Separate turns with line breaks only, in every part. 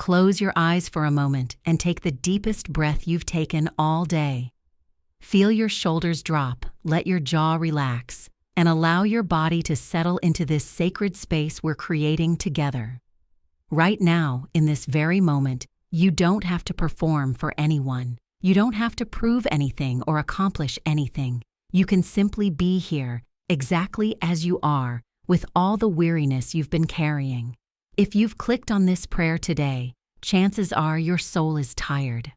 close your eyes for a moment and take the deepest breath you've taken all day. Feel your shoulders drop, let your jaw relax, and allow your body to settle into this sacred space we're creating together. Right now, in this very moment, you don't have to perform for anyone. You don't have to prove anything or accomplish anything. You can simply be here, exactly as you are, with all the weariness you've been carrying. If you've clicked on this prayer today, chances are your soul is tired.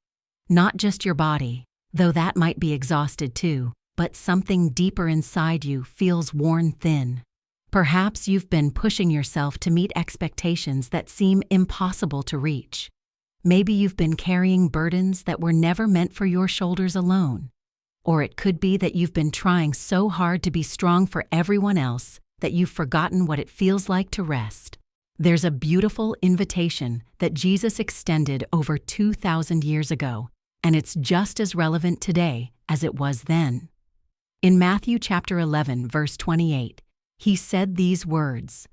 Not just your body, though that might be exhausted too, but something deeper inside you feels worn thin. Perhaps you've been pushing yourself to meet expectations that seem impossible to reach. Maybe you've been carrying burdens that were never meant for your shoulders alone. Or it could be that you've been trying so hard to be strong for everyone else that you've forgotten what it feels like to rest. There's a beautiful invitation that Jesus extended over 2,000 years ago, and it's just as relevant today as it was then. In Matthew chapter 11, verse 28, he said these words,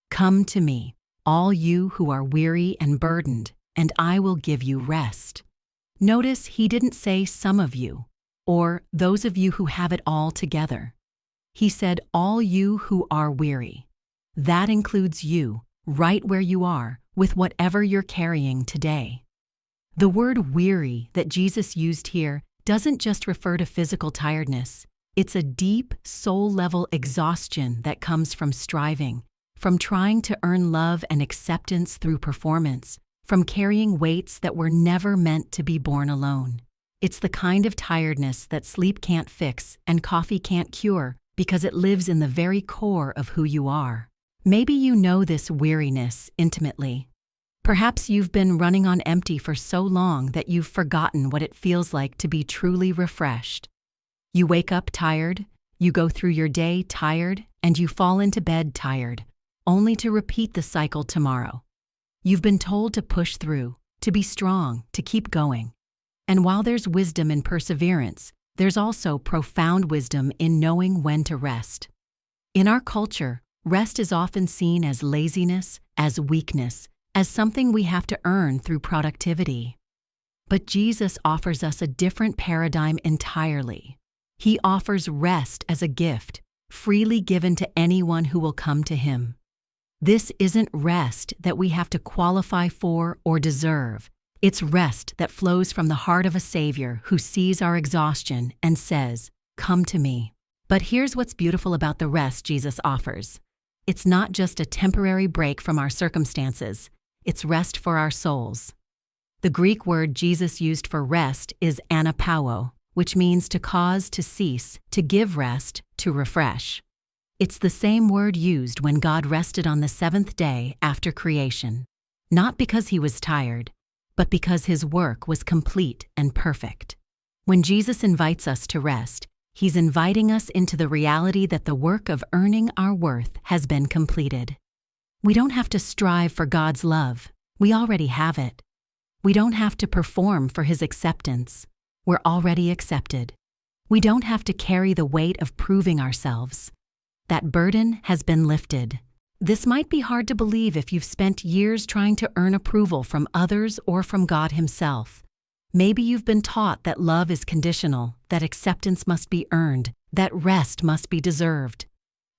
"Come to me, all you who are weary and burdened, and I will give you rest." Notice he didn't say some of you, or those of you who have it all together. He said all you who are weary. That includes you, right where you are, with whatever you're carrying today. The word weary that Jesus used here doesn't just refer to physical tiredness. It's a deep, soul-level exhaustion that comes from striving, from trying to earn love and acceptance through performance, from carrying weights that were never meant to be borne alone. It's the kind of tiredness that sleep can't fix and coffee can't cure because it lives in the very core of who you are. Maybe you know this weariness intimately. Perhaps you've been running on empty for so long that you've forgotten what it feels like to be truly refreshed. You wake up tired, you go through your day tired, and you fall into bed tired, only to repeat the cycle tomorrow. You've been told to push through, to be strong, to keep going. And while there's wisdom in perseverance, there's also profound wisdom in knowing when to rest. In our culture, rest is often seen as laziness, as weakness, as something we have to earn through productivity. But Jesus offers us a different paradigm entirely. He offers rest as a gift, freely given to anyone who will come to him. This isn't rest that we have to qualify for or deserve. It's rest that flows from the heart of a Savior who sees our exhaustion and says, "Come to me." But here's what's beautiful about the rest Jesus offers. It's not just a temporary break from our circumstances. It's rest for our souls. The Greek word Jesus used for rest is anapauo, which means to cause to cease, to give rest, to refresh. It's the same word used when God rested on the seventh day after creation, not because he was tired, but because his work was complete and perfect. When Jesus invites us to rest, he's inviting us into the reality that the work of earning our worth has been completed. We don't have to strive for God's love. We already have it. We don't have to perform for his acceptance. We're already accepted. We don't have to carry the weight of proving ourselves. That burden has been lifted. This might be hard to believe if you've spent years trying to earn approval from others or from God himself. Maybe you've been taught that love is conditional, that acceptance must be earned, that rest must be deserved.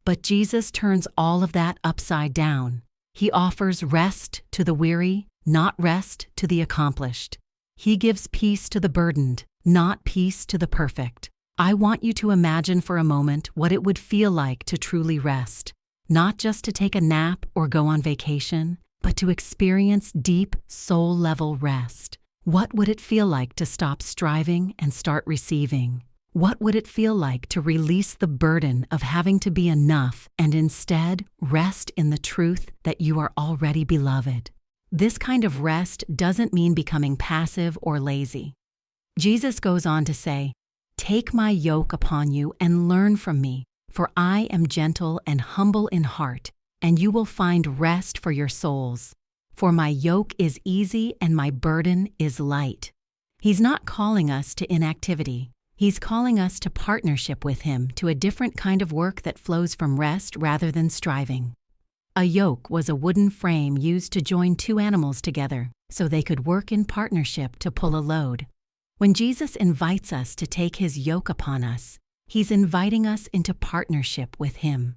But Jesus turns all of that upside down. He offers rest to the weary, not rest to the accomplished. He gives peace to the burdened, not peace to the perfect. I want you to imagine for a moment what it would feel like to truly rest. Not just to take a nap or go on vacation, but to experience deep, soul-level rest. What would it feel like to stop striving and start receiving? What would it feel like to release the burden of having to be enough and instead rest in the truth that you are already beloved? This kind of rest doesn't mean becoming passive or lazy. Jesus goes on to say, "Take my yoke upon you and learn from me, for I am gentle and humble in heart, and you will find rest for your souls. For my yoke is easy and my burden is light." He's not calling us to inactivity. He's calling us to partnership with him, to a different kind of work that flows from rest rather than striving. A yoke was a wooden frame used to join two animals together, so they could work in partnership to pull a load. When Jesus invites us to take his yoke upon us, he's inviting us into partnership with him.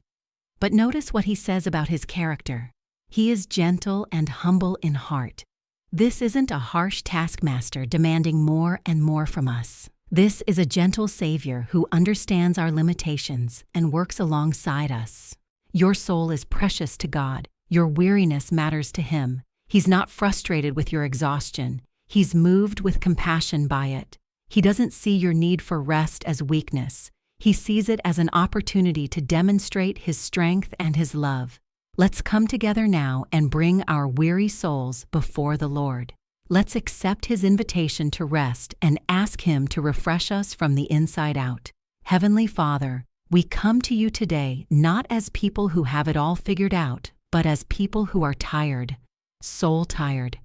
But notice what he says about his character. He is gentle and humble in heart. This isn't a harsh taskmaster demanding more and more from us. This is a gentle Savior who understands our limitations and works alongside us. Your soul is precious to God. Your weariness matters to him. He's not frustrated with your exhaustion. He's moved with compassion by it. He doesn't see your need for rest as weakness. He sees it as an opportunity to demonstrate his strength and his love. Let's come together now and bring our weary souls before the Lord. Let's accept his invitation to rest and ask him to refresh us from the inside out. Heavenly Father, we come to you today not as people who have it all figured out, but as people who are tired, soul tired.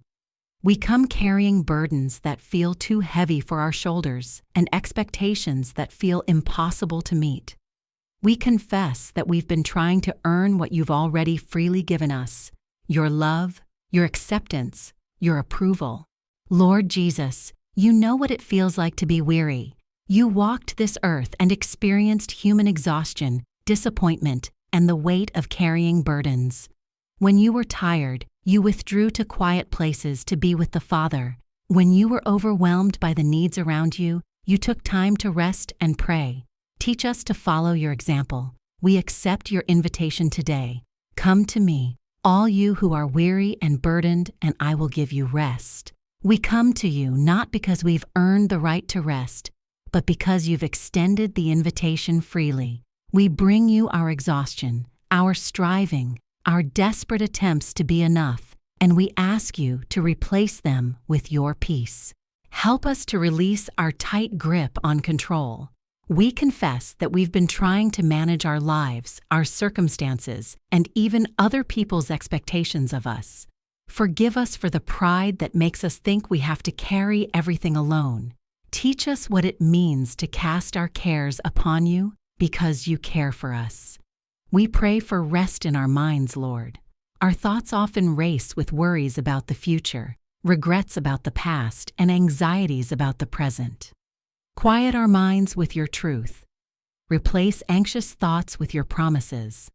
We come carrying burdens that feel too heavy for our shoulders and expectations that feel impossible to meet. We confess that we've been trying to earn what you've already freely given us, your love, your acceptance, your approval. Lord Jesus, you know what it feels like to be weary. You walked this earth and experienced human exhaustion, disappointment, and the weight of carrying burdens. When you were tired, you withdrew to quiet places to be with the Father. When you were overwhelmed by the needs around you, you took time to rest and pray. Teach us to follow your example. We accept your invitation today. Come to me, all you who are weary and burdened, and I will give you rest. We come to you not because we've earned the right to rest, but because you've extended the invitation freely. We bring you our exhaustion, our striving, our desperate attempts to be enough, and we ask you to replace them with your peace. Help us to release our tight grip on control. We confess that we've been trying to manage our lives, our circumstances, and even other people's expectations of us. Forgive us for the pride that makes us think we have to carry everything alone. Teach us what it means to cast our cares upon you because you care for us. We pray for rest in our minds, Lord. Our thoughts often race with worries about the future, regrets about the past, and anxieties about the present. Quiet our minds with your truth. Replace anxious thoughts with your promises.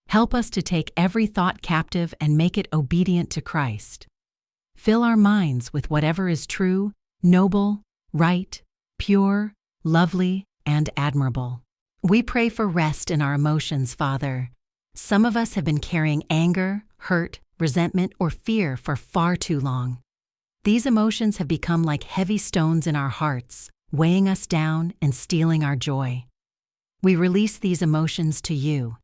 Help us to take every thought captive and make it obedient to Christ. Fill our minds with whatever is true, noble, right, pure, lovely, and admirable. We pray for rest in our emotions, Father. Some of us have been carrying anger, hurt, resentment, or fear for far too long. These emotions have become like heavy stones in our hearts, weighing us down and stealing our joy. We release these emotions to you.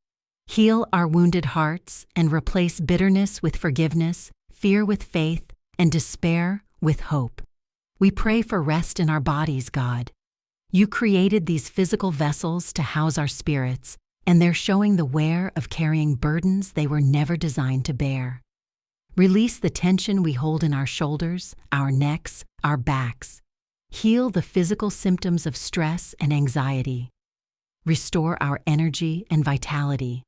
Heal our wounded hearts and replace bitterness with forgiveness, fear with faith, and despair with hope. We pray for rest in our bodies, God. You created these physical vessels to house our spirits, and they're showing the wear of carrying burdens they were never designed to bear. Release the tension we hold in our shoulders, our necks, our backs. Heal the physical symptoms of stress and anxiety. Restore our energy and vitality.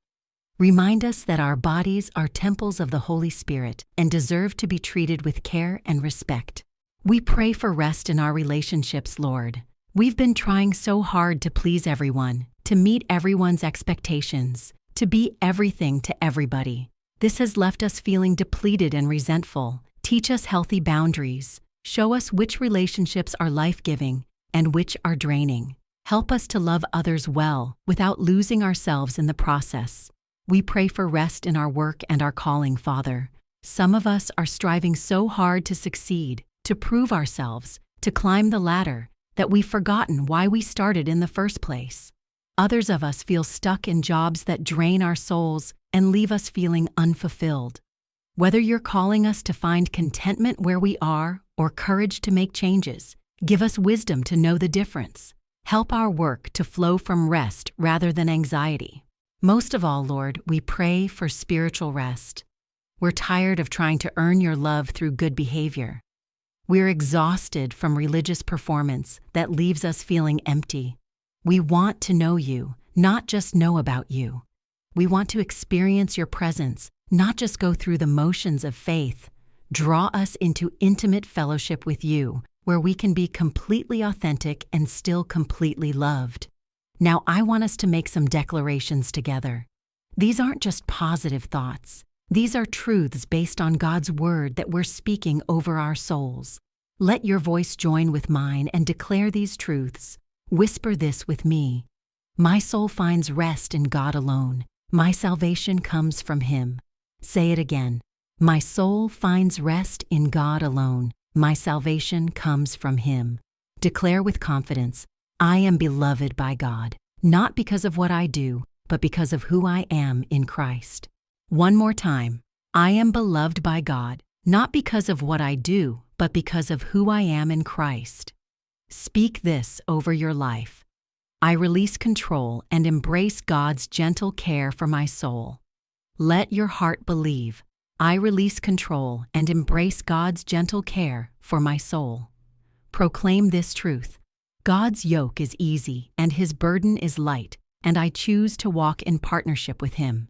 Remind us that our bodies are temples of the Holy Spirit and deserve to be treated with care and respect. We pray for rest in our relationships, Lord. We've been trying so hard to please everyone, to meet everyone's expectations, to be everything to everybody. This has left us feeling depleted and resentful. Teach us healthy boundaries. Show us which relationships are life-giving and which are draining. Help us to love others well without losing ourselves in the process. We pray for rest in our work and our calling, Father. Some of us are striving so hard to succeed, to prove ourselves, to climb the ladder, that we've forgotten why we started in the first place. Others of us feel stuck in jobs that drain our souls and leave us feeling unfulfilled. Whether you're calling us to find contentment where we are or courage to make changes, give us wisdom to know the difference. Help our work to flow from rest rather than anxiety. Most of all, Lord, we pray for spiritual rest. We're tired of trying to earn your love through good behavior. We're exhausted from religious performance that leaves us feeling empty. We want to know you, not just know about you. We want to experience your presence, not just go through the motions of faith. Draw us into intimate fellowship with you, where we can be completely authentic and still completely loved. Now I want us to make some declarations together. These aren't just positive thoughts. These are truths based on God's word that we're speaking over our souls. Let your voice join with mine and declare these truths. Whisper this with me. My soul finds rest in God alone. My salvation comes from Him. Say it again. My soul finds rest in God alone. My salvation comes from Him. Declare with confidence, I am beloved by God, not because of what I do, but because of who I am in Christ. One more time. I am beloved by God, not because of what I do, but because of who I am in Christ. Speak this over your life. I release control and embrace God's gentle care for my soul. Let your heart believe. I release control and embrace God's gentle care for my soul. Proclaim this truth. God's yoke is easy and His burden is light, and I choose to walk in partnership with Him.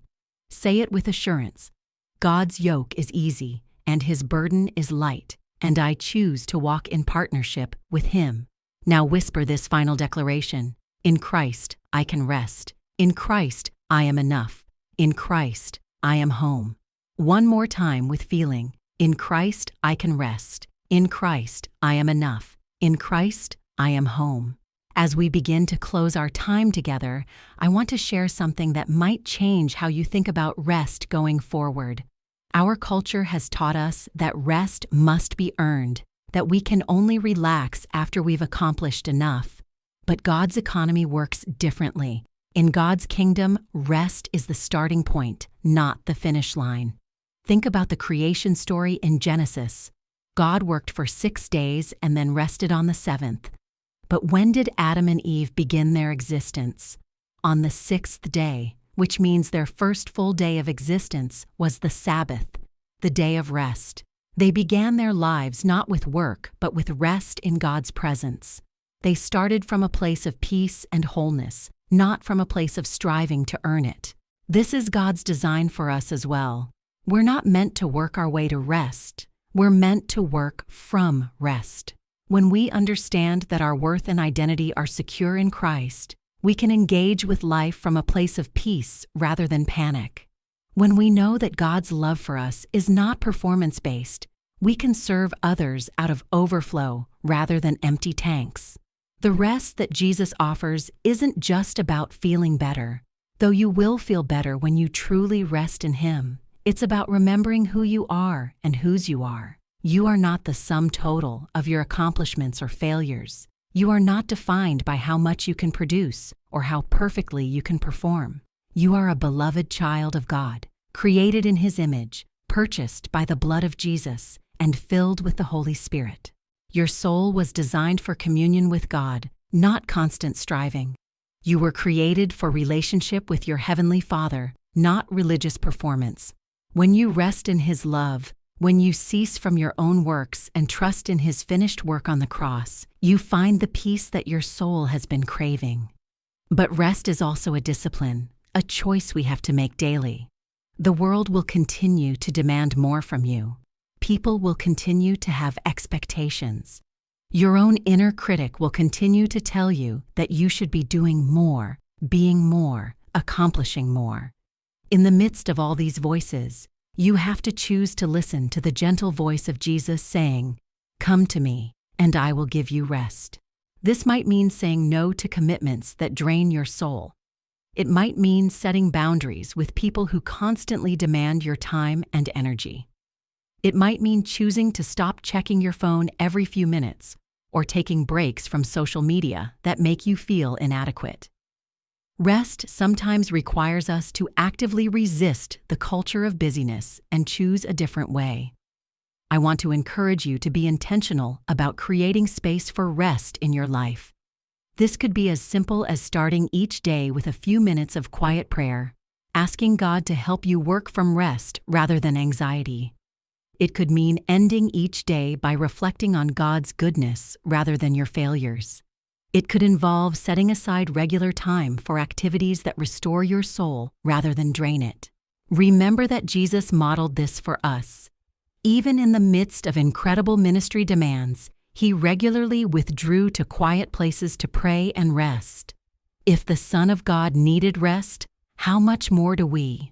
Say it with assurance. God's yoke is easy and His burden is light, and I choose to walk in partnership with Him. Now whisper this final declaration. In Christ, I can rest. In Christ, I am enough. In Christ, I am home. One more time with feeling. In Christ, I can rest. In Christ, I am enough. In Christ, I am home. As we begin to close our time together, I want to share something that might change how you think about rest going forward. Our culture has taught us that rest must be earned, that we can only relax after we've accomplished enough. But God's economy works differently. In God's kingdom, rest is the starting point, not the finish line. Think about the creation story in Genesis. God worked for 6 days and then rested on the seventh. But when did Adam and Eve begin their existence? On the 6th day, which means their first full day of existence was the Sabbath, the day of rest. They began their lives not with work, but with rest in God's presence. They started from a place of peace and wholeness, not from a place of striving to earn it. This is God's design for us as well. We're not meant to work our way to rest. We're meant to work from rest. When we understand that our worth and identity are secure in Christ, we can engage with life from a place of peace rather than panic. When we know that God's love for us is not performance-based, we can serve others out of overflow rather than empty tanks. The rest that Jesus offers isn't just about feeling better, though you will feel better when you truly rest in Him. It's about remembering who you are and whose you are. You are not the sum total of your accomplishments or failures. You are not defined by how much you can produce or how perfectly you can perform. You are a beloved child of God, created in His image, purchased by the blood of Jesus, and filled with the Holy Spirit. Your soul was designed for communion with God, not constant striving. You were created for relationship with your Heavenly Father, not religious performance. When you rest in His love, when you cease from your own works and trust in His finished work on the cross, you find the peace that your soul has been craving. But rest is also a discipline, a choice we have to make daily. The world will continue to demand more from you. People will continue to have expectations. Your own inner critic will continue to tell you that you should be doing more, being more, accomplishing more. In the midst of all these voices, you have to choose to listen to the gentle voice of Jesus saying, "Come to me, and I will give you rest." This might mean saying no to commitments that drain your soul. It might mean setting boundaries with people who constantly demand your time and energy. It might mean choosing to stop checking your phone every few minutes or taking breaks from social media that make you feel inadequate. Rest sometimes requires us to actively resist the culture of busyness and choose a different way. I want to encourage you to be intentional about creating space for rest in your life. This could be as simple as starting each day with a few minutes of quiet prayer, asking God to help you work from rest rather than anxiety. It could mean ending each day by reflecting on God's goodness rather than your failures. It could involve setting aside regular time for activities that restore your soul rather than drain it. Remember that Jesus modeled this for us. Even in the midst of incredible ministry demands, he regularly withdrew to quiet places to pray and rest. If the Son of God needed rest, how much more do we?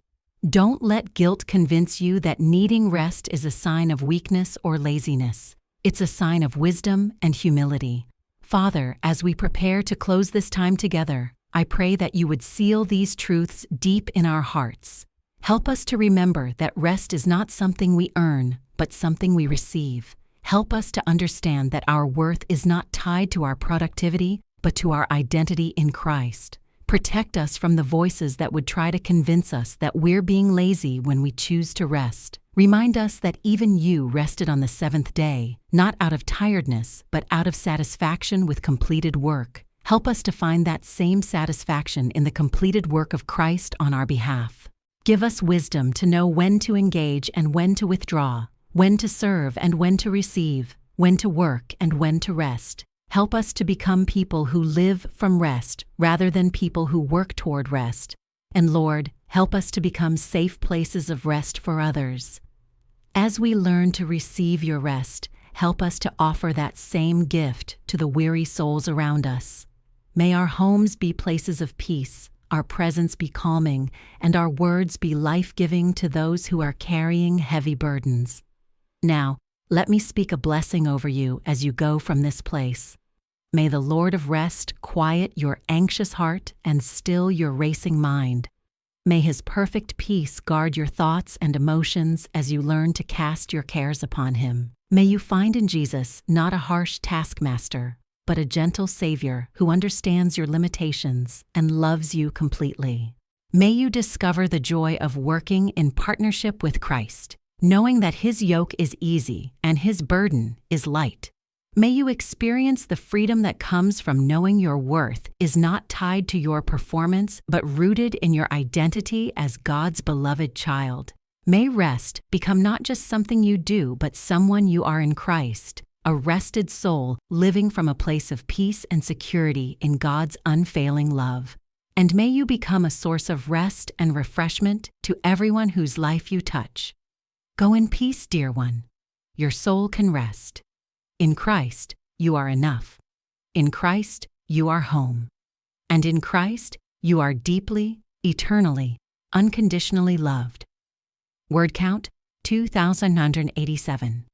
Don't let guilt convince you that needing rest is a sign of weakness or laziness. It's a sign of wisdom and humility. Father, as we prepare to close this time together, I pray that you would seal these truths deep in our hearts. Help us to remember that rest is not something we earn, but something we receive. Help us to understand that our worth is not tied to our productivity, but to our identity in Christ. Protect us from the voices that would try to convince us that we're being lazy when we choose to rest. Remind us that even you rested on the seventh day, not out of tiredness, but out of satisfaction with completed work. Help us to find that same satisfaction in the completed work of Christ on our behalf. Give us wisdom to know when to engage and when to withdraw, when to serve and when to receive, when to work and when to rest. Help us to become people who live from rest rather than people who work toward rest. And Lord, help us to become safe places of rest for others. As we learn to receive your rest, help us to offer that same gift to the weary souls around us. May our homes be places of peace, our presence be calming, and our words be life-giving to those who are carrying heavy burdens. Now, let me speak a blessing over you as you go from this place. May the Lord of rest quiet your anxious heart and still your racing mind. May his perfect peace guard your thoughts and emotions as you learn to cast your cares upon him. May you find in Jesus not a harsh taskmaster, but a gentle Savior who understands your limitations and loves you completely. May you discover the joy of working in partnership with Christ, knowing that his yoke is easy and his burden is light. May you experience the freedom that comes from knowing your worth is not tied to your performance, but rooted in your identity as God's beloved child. May rest become not just something you do, but someone you are in Christ, a rested soul living from a place of peace and security in God's unfailing love. And may you become a source of rest and refreshment to everyone whose life you touch. Go in peace, dear one. Your soul can rest. In Christ, you are enough. In Christ, you are home. And in Christ, you are deeply, eternally, unconditionally loved. Word count, 2,987.